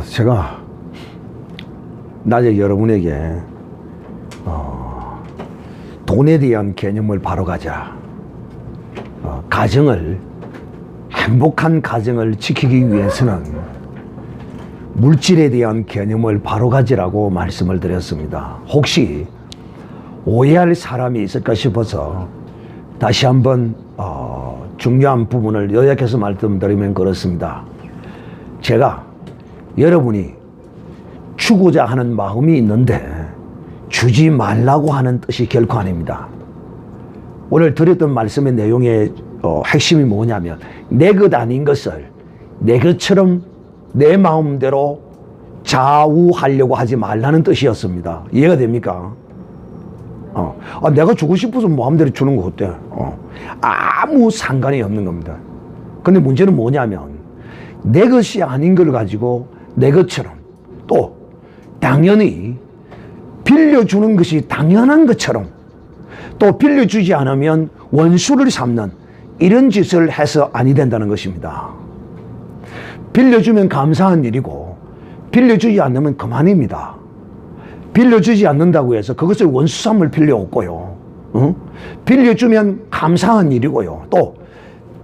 제가 낮에 여러분에게 돈에 대한 개념을 바로 가자. 가정을, 행복한 가정을 지키기 위해서는 물질에 대한 개념을 바로 가지라고 말씀을 드렸습니다. 혹시 오해할 사람이 있을까 싶어서 다시 한번 중요한 부분을 요약해서 말씀드리면 그렇습니다. 제가 여러분이 주고자 하는 마음이 있는데 주지 말라고 하는 뜻이 결코 아닙니다. 오늘 드렸던 말씀의 내용의 핵심이 뭐냐면 내 것 아닌 것을 내 것처럼 내 마음대로 좌우하려고 하지 말라는 뜻이었습니다. 이해가 됩니까? 내가 주고 싶어서 마음대로 주는 거 어때? 아무 상관이 없는 겁니다. 근데 문제는 뭐냐면 내 것이 아닌 걸 가지고 내 것처럼 또 당연히 빌려주는 것이 당연한 것처럼 또 빌려주지 않으면 원수를 삼는 이런 짓을 해서 아니 된다는 것입니다. 빌려주면 감사한 일이고 빌려주지 않으면 그만입니다. 빌려주지 않는다고 해서 그것을 원수 삼을 필요 없고요. 빌려주면 감사한 일이고요. 또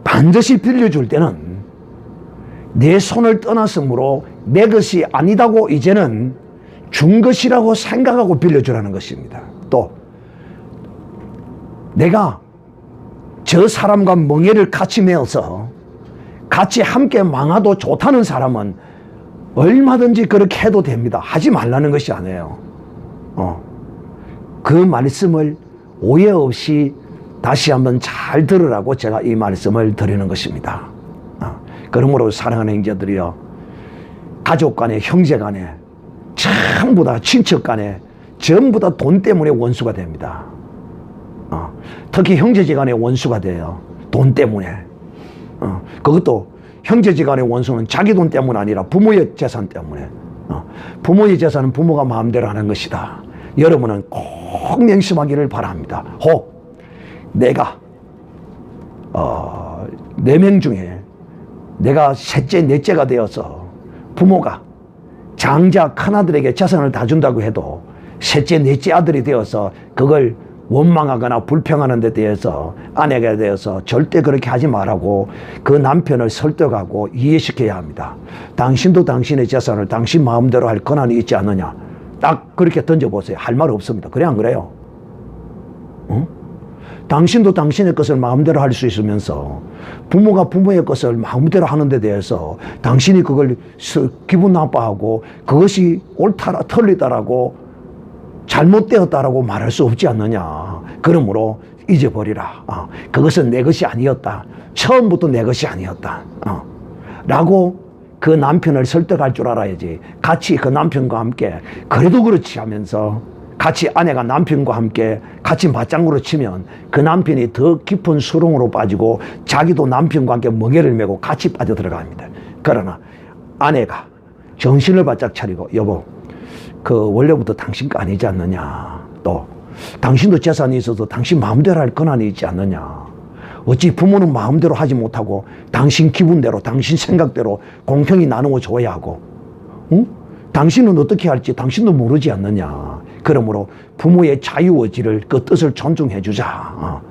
반드시 빌려줄 때는 내 손을 떠났으므로 내 것이 아니다고 이제는 준 것이라고 생각하고 빌려주라는 것입니다. 또 내가 저 사람과 멍에를 같이 메어서 같이 함께 망하도 좋다는 사람은 얼마든지 그렇게 해도 됩니다. 하지 말라는 것이 아니에요. 그 말씀을 오해 없이 다시 한번 잘 들으라고 제가 이 말씀을 드리는 것입니다. 그러므로 사랑하는 형제들이여, 가족 간에, 형제 간에, 전부 다 친척 간에 전부 다 돈 때문에 원수가 됩니다. 특히 형제지간의 원수가 돼요. 돈 때문에. 그것도 형제지간의 원수는 자기 돈 때문 아니라 부모의 재산 때문에. 부모의 재산은 부모가 마음대로 하는 것이다. 여러분은 꼭 명심하기를 바랍니다. 혹 내가 4명 중에 내가 셋째, 넷째가 되어서 부모가 장자 큰아들에게 재산을 다 준다고 해도 셋째, 넷째 아들이 되어서 그걸 원망하거나 불평하는 데 대해서 아내가 되어서 절대 그렇게 하지 말라고 그 남편을 설득하고 이해시켜야 합니다. 당신도 당신의 재산을 당신 마음대로 할 권한이 있지 않느냐. 딱 그렇게 던져보세요. 할 말 없습니다. 그래 안 그래요? 당신도 당신의 것을 마음대로 할 수 있으면서 부모가 부모의 것을 마음대로 하는 데 대해서 당신이 그걸 기분 나빠하고 그것이 옳다라 틀리다라고 잘못되었다라고 말할 수 없지 않느냐. 그러므로 잊어버리라. 그것은 내 것이 아니었다. 처음부터 내 것이 아니었다. 라고 그 남편을 설득할 줄 알아야지. 같이 그 남편과 함께 그래도 그렇지 하면서 같이 아내가 남편과 함께 같이 맞장구를 치면 그 남편이 더 깊은 수렁으로 빠지고 자기도 남편과 함께 멍에를 메고 같이 빠져들어갑니다. 그러나 아내가 정신을 바짝 차리고 여보, 그 원래부터 당신 거 아니지 않느냐. 또 당신도 재산이 있어서 당신 마음대로 할 권한이 있지 않느냐. 어찌 부모는 마음대로 하지 못하고 당신 기분대로 당신 생각대로 공평히 나누어 줘야 하고 당신은 어떻게 할지 당신도 모르지 않느냐. 그러므로 부모의 자유의지를 그 뜻을 존중해 주자.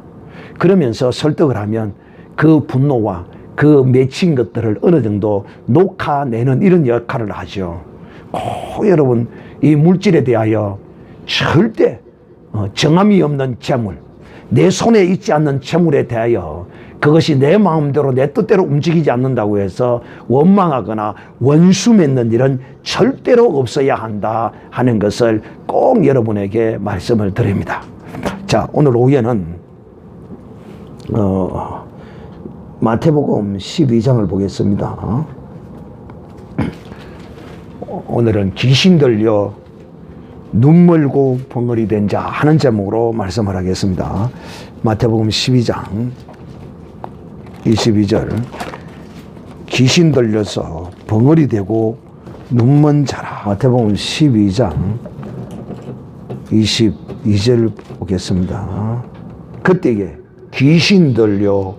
그러면서 설득을 하면 그 분노와 그 맺힌 것들을 어느 정도 녹아내는 이런 역할을 하죠. 꼭 여러분 이 물질에 대하여 절대 정함이 없는 재물, 내 손에 있지 않는 재물에 대하여 그것이 내 마음대로 내 뜻대로 움직이지 않는다고 해서 원망하거나 원수 맺는 일은 절대로 없어야 한다 하는 것을 꼭 여러분에게 말씀을 드립니다. 자, 오늘 오후에는 마태복음 12장을 보겠습니다. 오늘은 귀신 들려 눈멀고 벙어리 된 자 하는 제목으로 말씀을 하겠습니다. 마태복음 12장 22절, 귀신 들려서 벙어리 되고 눈먼 자라. 마태복음 12장 22절 보겠습니다. 그때에 귀신 들려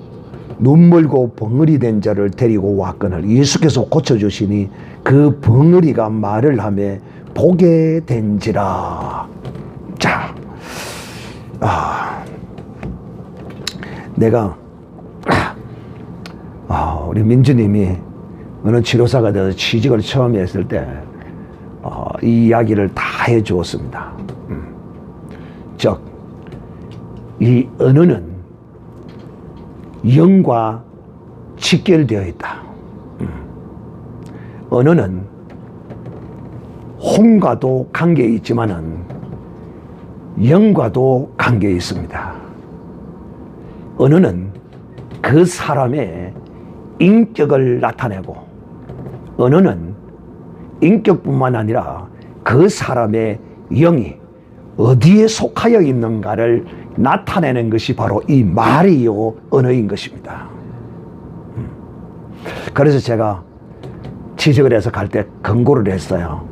눈멀고 벙어리 된 자를 데리고 왔거늘 예수께서 고쳐주시니 그 벙어리가 말을 하며 보게 된지라. 자, 내가 우리 민주님이 어느 치료사가 돼서 취직을 처음 했을 때 이 이야기를 다 해주었습니다. 즉, 이 언어는 영과 직결되어 있다. 언어는 혼과도 관계에 있지만은 영과도 관계에 있습니다. 언어는 그 사람의 인격을 나타내고, 언어는 인격뿐만 아니라 그 사람의 영이 어디에 속하여 있는가를 나타내는 것이 바로 이 말이요 언어인 것입니다. 그래서 제가 취직을 해서 갈 때 권고를 했어요.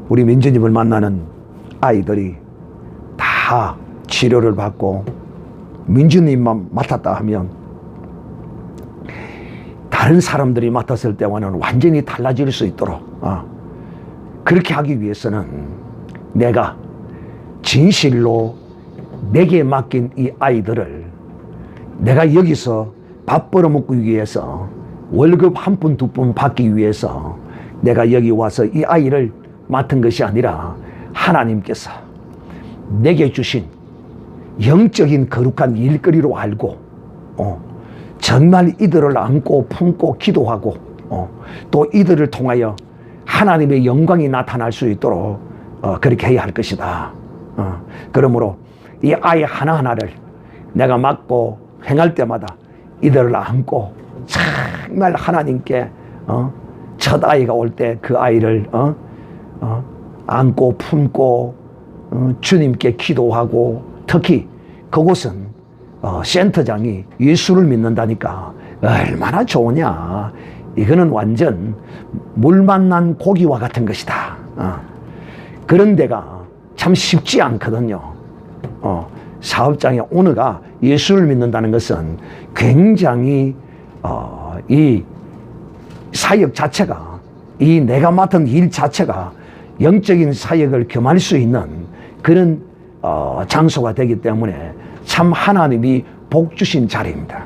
우리 민주님을 만나는 아이들이 다 치료를 받고 민주님만 맡았다 하면 다른 사람들이 맡았을 때와는 완전히 달라질 수 있도록 그렇게 하기 위해서는 내가 진실로 내게 맡긴 이 아이들을 내가 여기서 밥 벌어먹기 위해서 월급 한 푼 두 푼 받기 위해서 내가 여기 와서 이 아이를 맡은 것이 아니라 하나님께서 내게 주신 영적인 거룩한 일거리로 알고 정말 이들을 안고 품고 기도하고 또 이들을 통하여 하나님의 영광이 나타날 수 있도록 그렇게 해야 할 것이다. 그러므로 이 아이 하나하나를 내가 맡고 행할 때마다 이들을 안고 정말 하나님께 첫 아이가 올 때 그 아이를 안고 품고 주님께 기도하고, 특히 그곳은 센터장이 예수를 믿는다니까 얼마나 좋으냐. 이거는 완전 물 만난 고기와 같은 것이다. 그런 데가 참 쉽지 않거든요. 사업장의 오너가 예수를 믿는다는 것은 굉장히 이 사역 자체가, 이 내가 맡은 일 자체가 영적인 사역을 겸할 수 있는 그런 장소가 되기 때문에 참 하나님이 복 주신 자리입니다.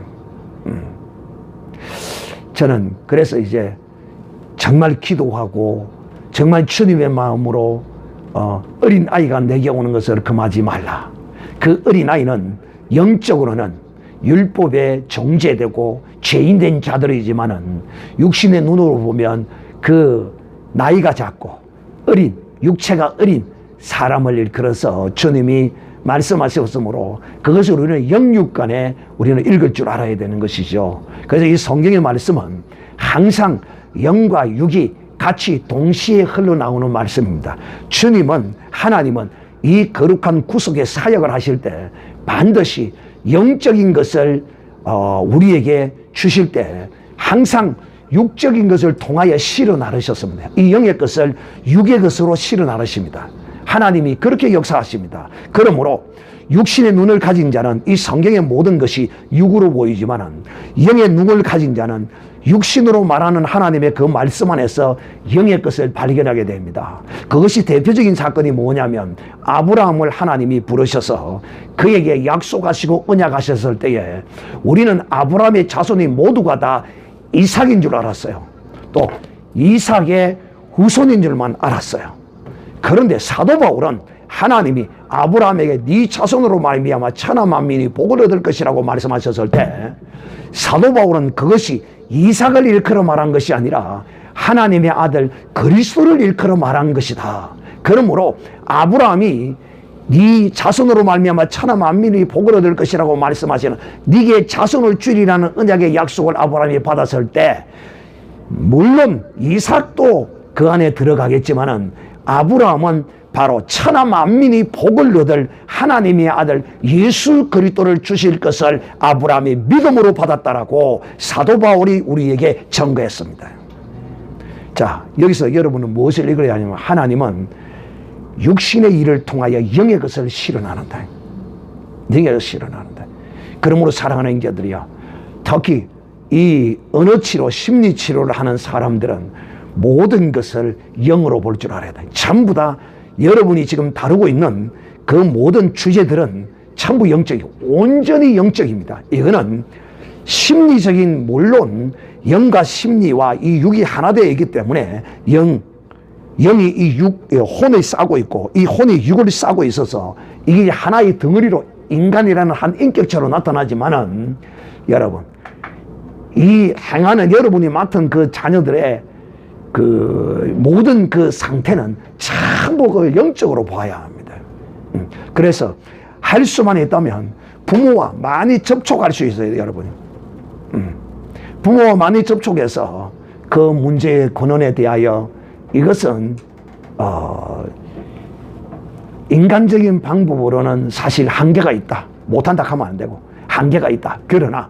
저는 그래서 이제 정말 기도하고 정말 주님의 마음으로 어린 아이가 내게 오는 것을 금하지 말라. 그 어린 아이는 영적으로는 율법에 정죄되고 죄인된 자들이지만은 육신의 눈으로 보면 그 나이가 작고 어린, 육체가 어린 사람을 일컬어서 주님이 말씀하셨으므로 그것을 우리는 영육간에 우리는 읽을 줄 알아야 되는 것이죠. 그래서 이 성경의 말씀은 항상 영과 육이 같이 동시에 흘러나오는 말씀입니다. 주님은, 하나님은 이 거룩한 구속의 사역을 하실 때 반드시 영적인 것을 우리에게 주실 때 항상 육적인 것을 통하여 실어 나르셨습니다. 이 영의 것을 육의 것으로 실어 나르십니다. 하나님이 그렇게 역사하십니다. 그러므로 육신의 눈을 가진 자는 이 성경의 모든 것이 육으로 보이지만은 영의 눈을 가진 자는 육신으로 말하는 하나님의 그 말씀 안에서 영의 것을 발견하게 됩니다. 그것이 대표적인 사건이 뭐냐면 아브라함을 하나님이 부르셔서 그에게 약속하시고 언약하셨을 때에 우리는 아브라함의 자손이 모두가 다 이삭인 줄 알았어요. 또 이삭의 후손인 줄만 알았어요. 그런데 사도 바울은 하나님이 아브라함에게 네 자손으로 말미암아 천하 만민이 복을 얻을 것이라고 말씀하셨을 때 사도 바울은 그것이 이삭을 일컬어 말한 것이 아니라 하나님의 아들 그리스도를 일컬어 말한 것이다. 그러므로 아브라함이 네 자손으로 말미암아 천하 만민이 복을 얻을 것이라고 말씀하시는 네게 자손을 주리라는 언약의 약속을 아브라함이 받았을 때 물론 이삭도 그 안에 들어가겠지만은 아브라함은 바로 천하 만민이 복을 얻을 하나님의 아들 예수 그리스도를 주실 것을 아브라함이 믿음으로 받았다라고 사도 바울이 우리에게 증거했습니다. 자, 여기서 여러분은 무엇을 읽어야 하냐면 하나님은 육신의 일을 통하여 영의 것을 실현하는다. 영의 것을 실현하는다. 그러므로 사랑하는 형제들이야, 특히 이 언어치료, 심리치료를 하는 사람들은 모든 것을 영으로 볼 줄 알아야 돼. 전부 다 여러분이 지금 다루고 있는 그 모든 주제들은 전부 영적이고 온전히 영적입니다. 이거는 심리적인, 물론 영과 심리와 이 육이 하나 되어 있기 때문에 영이 이 혼을 싸고 있고 이 혼이 육을 싸고 있어서 이게 하나의 덩어리로 인간이라는 한 인격체로 나타나지만은, 여러분, 이 행하는 여러분이 맡은 그 자녀들의 그 모든 그 상태는 전부 그 영적으로 봐야 합니다. 그래서 할 수만 있다면 부모와 많이 접촉할 수 있어요, 여러분. 부모와 많이 접촉해서 그 문제의 근원에 대하여 이것은 인간적인 방법으로는 사실 한계가 있다. 못한다 하면 안 되고 한계가 있다. 그러나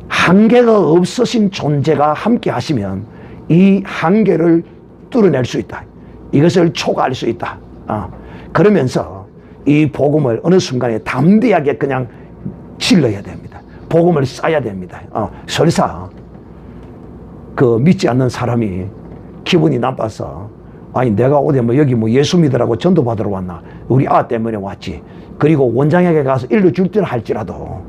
한계가 없으신 존재가 함께 하시면 이 한계를 뚫어낼 수 있다. 이것을 초과할 수 있다. 그러면서 이 복음을 어느 순간에 담대하게 그냥 질러야 됩니다. 복음을 쌓아야 됩니다. 설사 그 믿지 않는 사람이 기분이 나빠서, 아니 내가 어디 뭐 여기 뭐 예수 믿으라고 전도 받으러 왔나, 우리 아 때문에 왔지, 그리고 원장에게 가서 일러준다 할지라도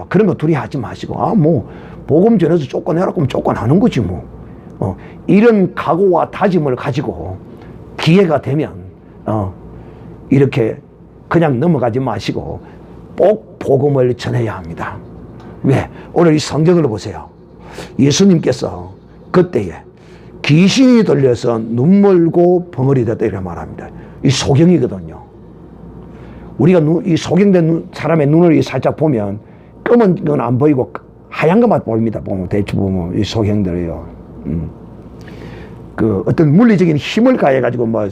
그런 거 둘이 하지 마시고, 뭐 복음 전해서 쫓겨내라 그러면 쫓겨나는 거지 뭐. 이런 각오와 다짐을 가지고 기회가 되면 이렇게 그냥 넘어가지 마시고 꼭 복음을 전해야 합니다. 왜? 오늘 이 성경을 보세요. 예수님께서 그때에 귀신이 들려서 눈멀고 벙어리 됐다 이렇게 말합니다. 이 소경이거든요. 우리가 이 소경된 사람의 눈을 살짝 보면 검은 건 안 보이고 하얀 것만 보입니다. 보면 대충 보면 이 소경들이요. 그 어떤 물리적인 힘을 가해가지고 뭐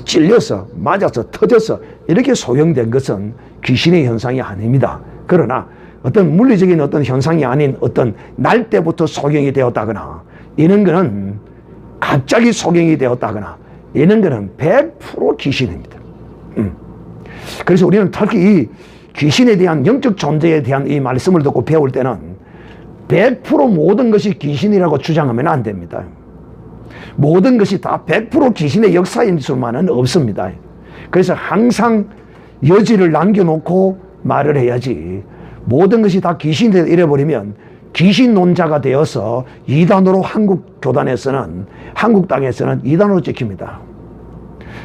찔려서 맞아서 터져서 이렇게 소경된 것은 귀신의 현상이 아닙니다. 그러나 어떤 물리적인 어떤 현상이 아닌 어떤 날 때부터 소경이 되었다거나 이런 거는 갑자기 소경이 되었다거나 이런 거는 100% 귀신입니다. 그래서 우리는 특히 이 귀신에 대한 영적 존재에 대한 이 말씀을 듣고 배울 때는 100% 모든 것이 귀신이라고 주장하면 안 됩니다. 모든 것이 다 100% 귀신의 역사인 수만은 없습니다. 그래서 항상 여지를 남겨놓고 말을 해야지, 모든 것이 다 귀신이 이래버리면 귀신론자가 되어서 이단으로 한국 교단에서는, 한국 땅에서는 이단으로 찍힙니다.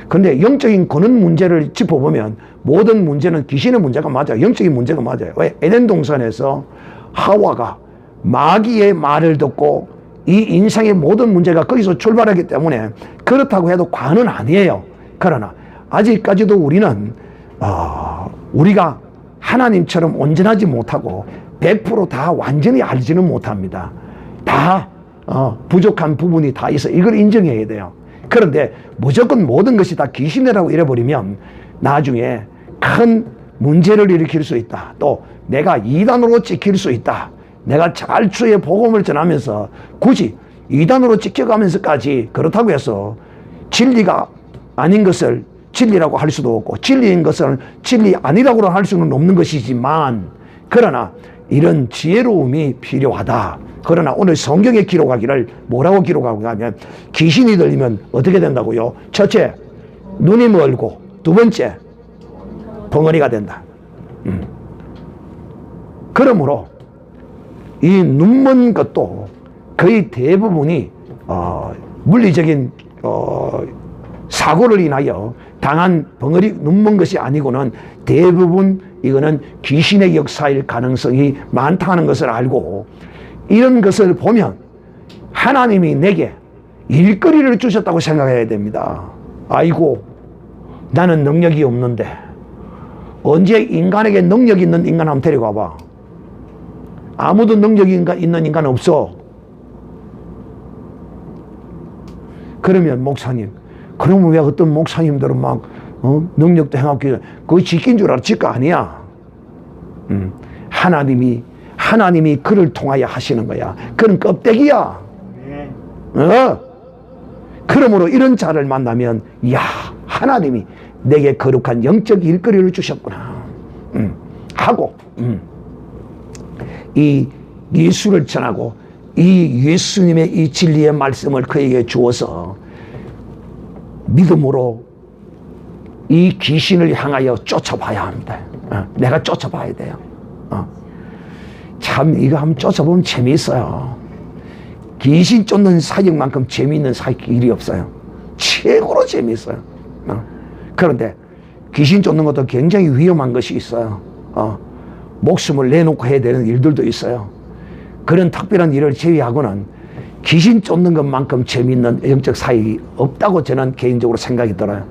근데 영적인 근원 문제를 짚어보면 모든 문제는 귀신의 문제가 맞아요. 영적인 문제가 맞아요. 왜? 에덴 동산에서 하와가 마귀의 말을 듣고 이 인생의 모든 문제가 거기서 출발하기 때문에 그렇다고 해도 과언은 아니에요. 그러나 아직까지도 우리는 우리가 하나님처럼 온전하지 못하고 100% 완전히 알지는 못합니다. 다 부족한 부분이 다 있어. 이걸 인정해야 돼요. 그런데 무조건 모든 것이 다 귀신이라고 이래버리면 나중에 큰 문제를 일으킬 수 있다. 또 내가 이단으로 찍힐 수 있다. 내가 잘주의 복음을 전하면서 굳이 이단으로 찍혀가면서까지 그렇다고 해서 진리가 아닌 것을 진리라고 할 수도 없고 진리인 것을 진리 아니라고 할 수는 없는 것이지만, 그러나 이런 지혜로움이 필요하다. 그러나 오늘 성경에 기록하기를 뭐라고 기록하고 하면 귀신이 들리면 어떻게 된다고요? 첫째, 눈이 멀고, 두 번째, 벙어리가 된다. 그러므로 이 눈먼 것도 거의 대부분이 물리적인 사고를 인하여 당한 벙어리 눈먼 것이 아니고는 대부분 이거는 귀신의 역사일 가능성이 많다는 것을 알고, 이런 것을 보면 하나님이 내게 일거리를 주셨다고 생각해야 됩니다. 아이고, 나는 능력이 없는데 언제 인간에게 능력 있는 인간 한번 데리고 와봐. 아무도 능력이 있는 인간 없어. 그러면 목사님, 그러면 왜 어떤 목사님들은 막 능력도 행하고 그거 지킨 줄 알아? 지가 아니야. 하나님이 그를 통하여 하시는 거야. 그는 껍데기야. 그러므로 이런 자를 만나면, 야, 하나님이 내게 거룩한 영적 일거리를 주셨구나. 하고 이 예수를 전하고 이 예수님의 이 진리의 말씀을 그에게 주어서 믿음으로 이 귀신을 향하여 쫓아봐야 합니다. 내가 쫓아봐야 돼요. 참 이거 한번 쫓아보면 재미있어요. 귀신 쫓는 사역만큼 재미있는 일이 없어요. 최고로 재미있어요. 그런데 귀신 쫓는 것도 굉장히 위험한 것이 있어요. 목숨을 내놓고 해야 되는 일들도 있어요. 그런 특별한 일을 제외하고는 귀신 쫓는 것만큼 재미있는 영적 사역이 없다고 저는 개인적으로 생각이 들어요.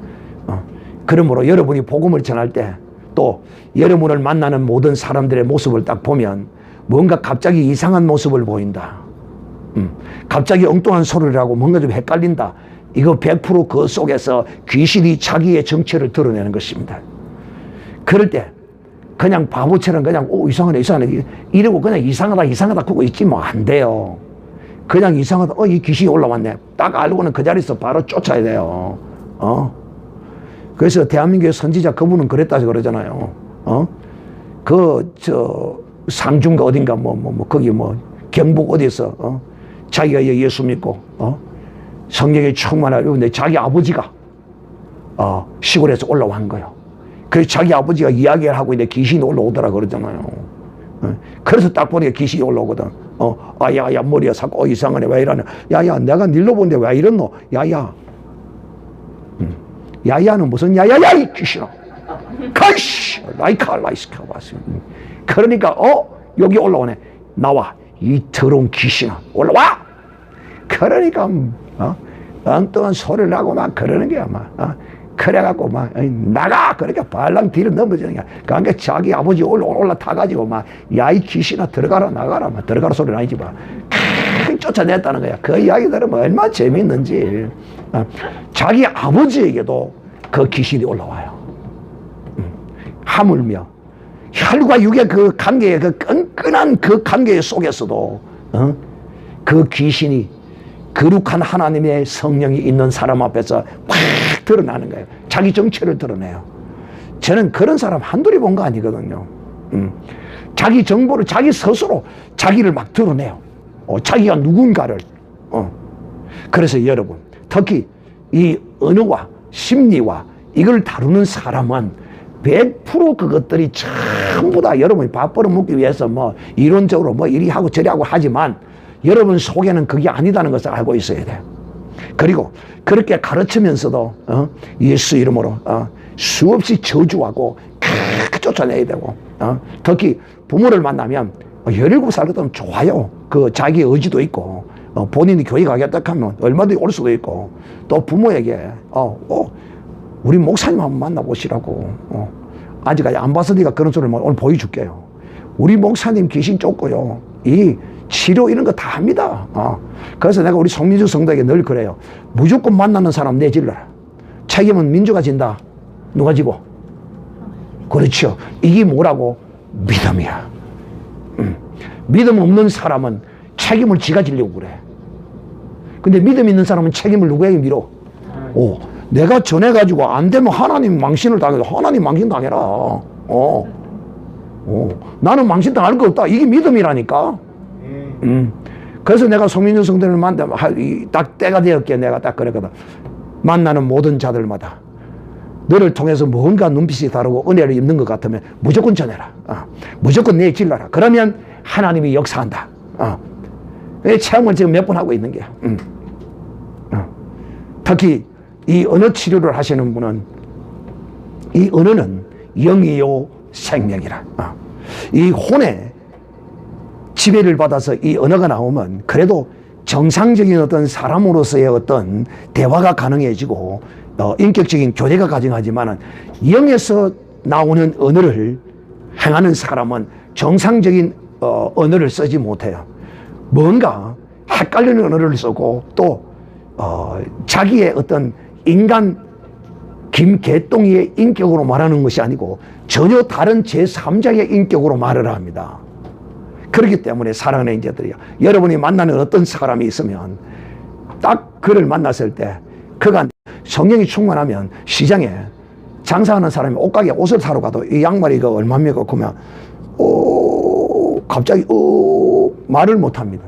그러므로 여러분이 복음을 전할 때 또 여러분을 만나는 모든 사람들의 모습을 딱 보면 뭔가 갑자기 이상한 모습을 보인다. 갑자기 엉뚱한 소리를 하고 뭔가 좀 헷갈린다. 이거 100% 그 속에서 귀신이 자기의 정체를 드러내는 것입니다. 그럴 때 그냥 바보처럼 그냥 이상하네 이상하네 이러고 그냥 이상하다 그러고 있지 뭐 안 돼요. 그냥 이상하다 이 귀신이 올라왔네 딱 알고는 그 자리에서 바로 쫓아야 돼요. 그래서 대한민국의 선지자 그분은 그랬다 그러잖아요. 상중가 어딘가 거기 경북 어디서 자기가 예수 믿고 성령에 충만하고 근데 자기 아버지가 시골에서 올라온 거예요. 그래서 자기 아버지가 이야기를 하고 있는데 귀신이 올라오더라 그러잖아요. 그래서 딱 보니까 귀신이 올라오거든. 야 머리가 자꾸 이상하네 왜 이러냐. 야야 내가 닐로 본데 왜 이러노. 야야 야야는 무슨 야야야 이 귀신아. 카이씨 라이카 봤어요. 그러니까 여기 올라오네. 나와 이 더러운 귀신아 올라와. 그러니까 엉뚱한 소리를 하고 막 그러는 거야 막. 그래갖고 막 나가 그러니까 발랑 뒤로 넘어지는 거야. 그러니까 자기 아버지 올라타가지고 막 야 이 귀신아 들어가라 나가라 막 들어가라 소리는 아니지 막 쫓아냈다는 거야. 그 이야기 들으면 얼마나 재밌는지. 자기 아버지에게도 그 귀신이 올라와요. 하물며 혈과 육의 그 관계의 그 끈끈한 그 관계 속에서도 그 귀신이 거룩한 하나님의 성령이 있는 사람 앞에서 확 드러나는 거예요. 자기 정체를 드러내요. 저는 그런 사람 한둘이 본 거 아니거든요. 자기 정보를 자기 스스로 자기를 막 드러내요. 자기가 누군가를. 그래서 여러분 특히 이 언어와 심리와 이걸 다루는 사람은 100% 그것들이 전부 다 여러분이 밥 벌어먹기 위해서 이론적으로 이리 하고 저리 하고 하지만 여러분 속에는 그게 아니다는 것을 알고 있어야 돼요. 그리고 그렇게 가르치면서도 예수 이름으로 수없이 저주하고 쫓아내야 되고 특히 부모를 만나면 17살 같으면 좋아요. 그 자기 의지도 있고 본인이 교회 가겠다 하면 얼마든지 올 수도 있고 또 부모에게 우리 목사님 한번 만나보시라고 아직까지 안 봐서 네가 그런 소리를 오늘 보여줄게요. 우리 목사님 귀신 쫓고요 이 치료 이런 거 다 합니다. 그래서 내가 우리 송민주 성도에게 늘 그래요. 무조건 만나는 사람 내질러라. 책임은 민주가 진다. 누가 지고? 그렇죠. 이게 뭐라고? 믿음이야. 믿음 없는 사람은 책임을 지가 지려고 그래. 근데 믿음 있는 사람은 책임을 누구에게 밀어? 내가 전해가지고 안 되면 하나님 망신을 당해서 하나님 망신 당해라. 나는 망신 당할 거 없다. 이게 믿음이라니까. 그래서 내가 송민주 성도를 만나면 딱 때가 되었기에 내가 딱 그랬거든. 만나는 모든 자들마다 너를 통해서 뭔가 눈빛이 다르고 은혜를 입는 것 같으면 무조건 전해라. 무조건 내질러라. 그러면 하나님이 역사한다. 체험을 지금 몇 번 하고 있는 게야. 특히 이 언어 치료를 하시는 분은 이 언어는 영이요 생명이라. 이 혼에 지배를 받아서 이 언어가 나오면 그래도 정상적인 어떤 사람으로서의 어떤 대화가 가능해지고 인격적인 교제가 가능하지만 영에서 나오는 언어를 행하는 사람은 정상적인 언어를 쓰지 못해요. 뭔가 헷갈리는 언어를 쓰고 또 자기의 어떤 인간 김개똥이의 인격으로 말하는 것이 아니고 전혀 다른 제3자의 인격으로 말을 합니다. 그렇기 때문에 사랑하는 인자들이요, 여러분이 만나는 어떤 사람이 있으면 딱 그를 만났을 때 그가 성령이 충만하면 시장에 장사하는 사람이 옷가게 옷을 사러 가도 이 양말이 이거 얼마입니까? 그러면 갑자기 말을 못 합니다.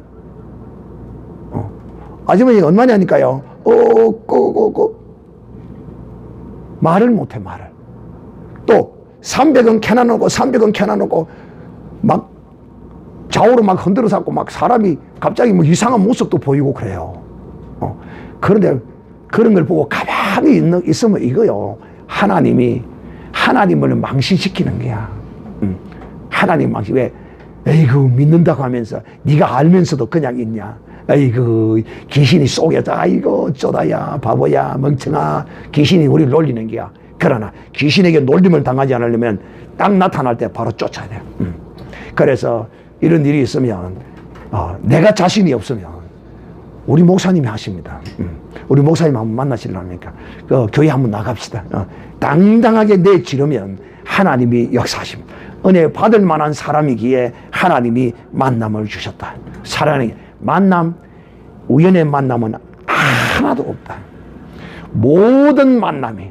아주머니가 얼마냐니까요. 말을 못 해, 말을. 또 300원 켜놔놓고 300원 켜놔놓고 막 좌우로 막 흔들어 잡고 막 사람이 갑자기 뭐 이상한 모습도 보이고 그래요. 그런데 그런 걸 보고 가만히 있으면 이거요. 하나님을 망신시키는 거야. 하나님 망신. 왜? 에이구, 믿는다고 하면서 네가 알면서도 그냥 있냐. 아이고, 귀신이 속여서 아이고 쪼다야 바보야 멍청아. 귀신이 우리를 놀리는 거야. 그러나 귀신에게 놀림을 당하지 않으려면 딱 나타날 때 바로 쫓아야 돼요. 그래서 이런 일이 있으면 내가 자신이 없으면 우리 목사님이 하십니다. 우리 목사님 한번 만나시려니까 교회 한번 나갑시다. 당당하게 내지르면 하나님이 역사하십니다. 은혜 받을 만한 사람이기에 하나님이 만남을 주셨다. 사랑의 만남, 우연의 만남은 하나도 없다. 모든 만남이,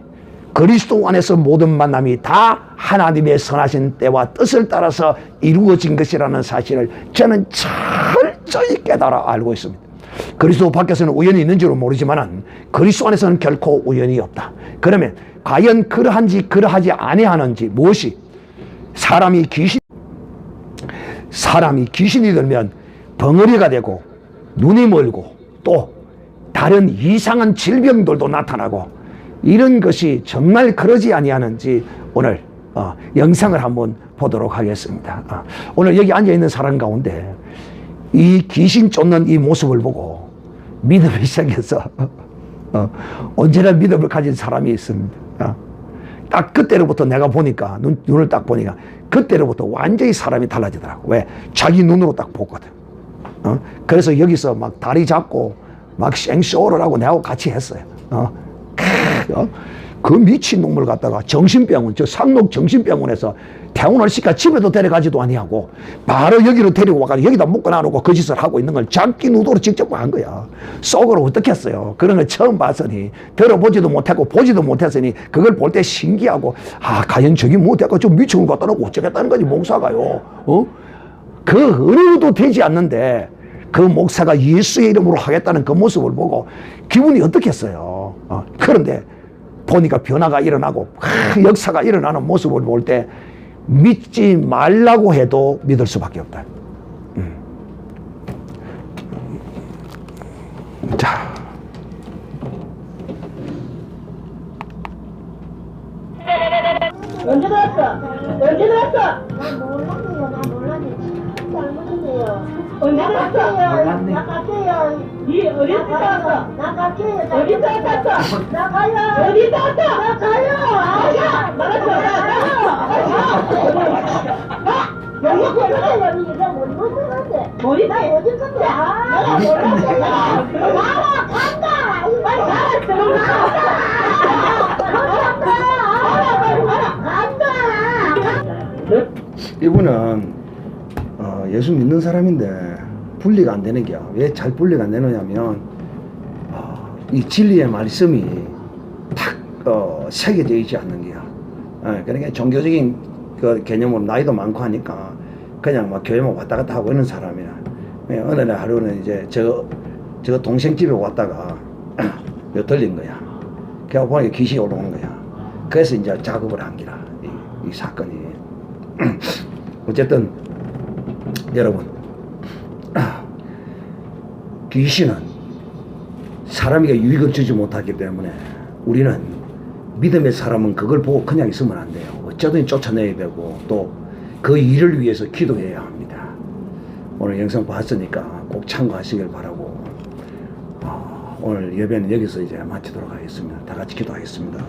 그리스도 안에서 모든 만남이 다 하나님의 선하신 때와 뜻을 따라서 이루어진 것이라는 사실을 저는 철저히 깨달아 알고 있습니다. 그리스도 밖에서는 우연이 있는 줄은 모르지만 그리스도 안에서는 결코 우연이 없다. 그러면 과연 그러한지 그러하지 아니하는지, 무엇이 사람이 귀신이 들면 벙어리가 되고 눈이 멀고 또 다른 이상한 질병들도 나타나고 이런 것이 정말 그러지 아니하는지 오늘 영상을 한번 보도록 하겠습니다. 오늘 여기 앉아있는 사람 가운데 이 귀신 쫓는 이 모습을 보고 믿음이 생겨서 언제나 믿음을 가진 사람이 있습니다. 딱 그때로부터 내가 보니까 눈을 딱 보니까 그때로부터 완전히 사람이 달라지더라고. 왜? 자기 눈으로 딱 보거든. 그래서 여기서 막 다리 잡고 막 생쇼를 하고 내하고 같이 했어요. 그 미친 놈을 갖다가 정신병원, 저 상록 정신병원에서 퇴원을 시켜 집에도 데려가지도 아니하고 바로 여기로 데리고 와가지고 여기다 묶어놔놓고 그 짓을 하고 있는 걸 자기 눈으로 직접 한 거야. 속으로 어떻게 했어요? 그런 걸 처음 봤으니, 들어보지도 못했고 보지도 못했으니 그걸 볼 때 신기하고, 과연 저기 못했고 좀 미친 걸 갖다 놓고 어쩌겠다는 거지, 목사가요. 그 어려도 되지 않는데 그 목사가 예수의 이름으로 하겠다는 그 모습을 보고 기분이 어떻겠어요. 그런데 보니까 변화가 일어나고 역사가 일어나는 모습을 볼 때 믿지 말라고 해도 믿을 수밖에 없다. 자, 언제 들었어? 언제 들었어? 나 몰랐네요. 잘못했네요. 언제 들었어? 나 갈게요. 니 어디서 왔어? 나 갈게요. 어디서 왔어? 나 가요. 어디서 왔어? 나 가요. 아야, 여기 걸어요. 이거 못 먹는데. 머리 나 어디 건데? 나 몰랐어요. 나와 간다. 빨리 가라. 간다. 이분은 예수 믿는 사람인데 분리가 안 되는 게야. 왜 잘 분리가 안 되느냐면 이 진리의 말씀이 탁 새겨져 있지 않는 게야. 그러니까 종교적인 그 개념으로 나이도 많고 하니까 그냥 막 교회만 왔다 갔다 하고 있는 사람이야. 어느 날 하루는 이제 저 동생 집에 왔다가 들린 거야. 그래서 보니까 귀신이 올라오는 거야. 그래서 이제 작업을 한 기라, 이 사건이. 어쨌든 여러분, 귀신은 사람에게 유익을 주지 못하기 때문에 우리는 믿음의 사람은 그걸 보고 그냥 있으면 안 돼요. 어쩌든 쫓아내야 되고 또 그 일을 위해서 기도해야 합니다. 오늘 영상 봤으니까 꼭 참고하시길 바라고 오늘 예배는 여기서 이제 마치도록 하겠습니다. 다 같이 기도하겠습니다.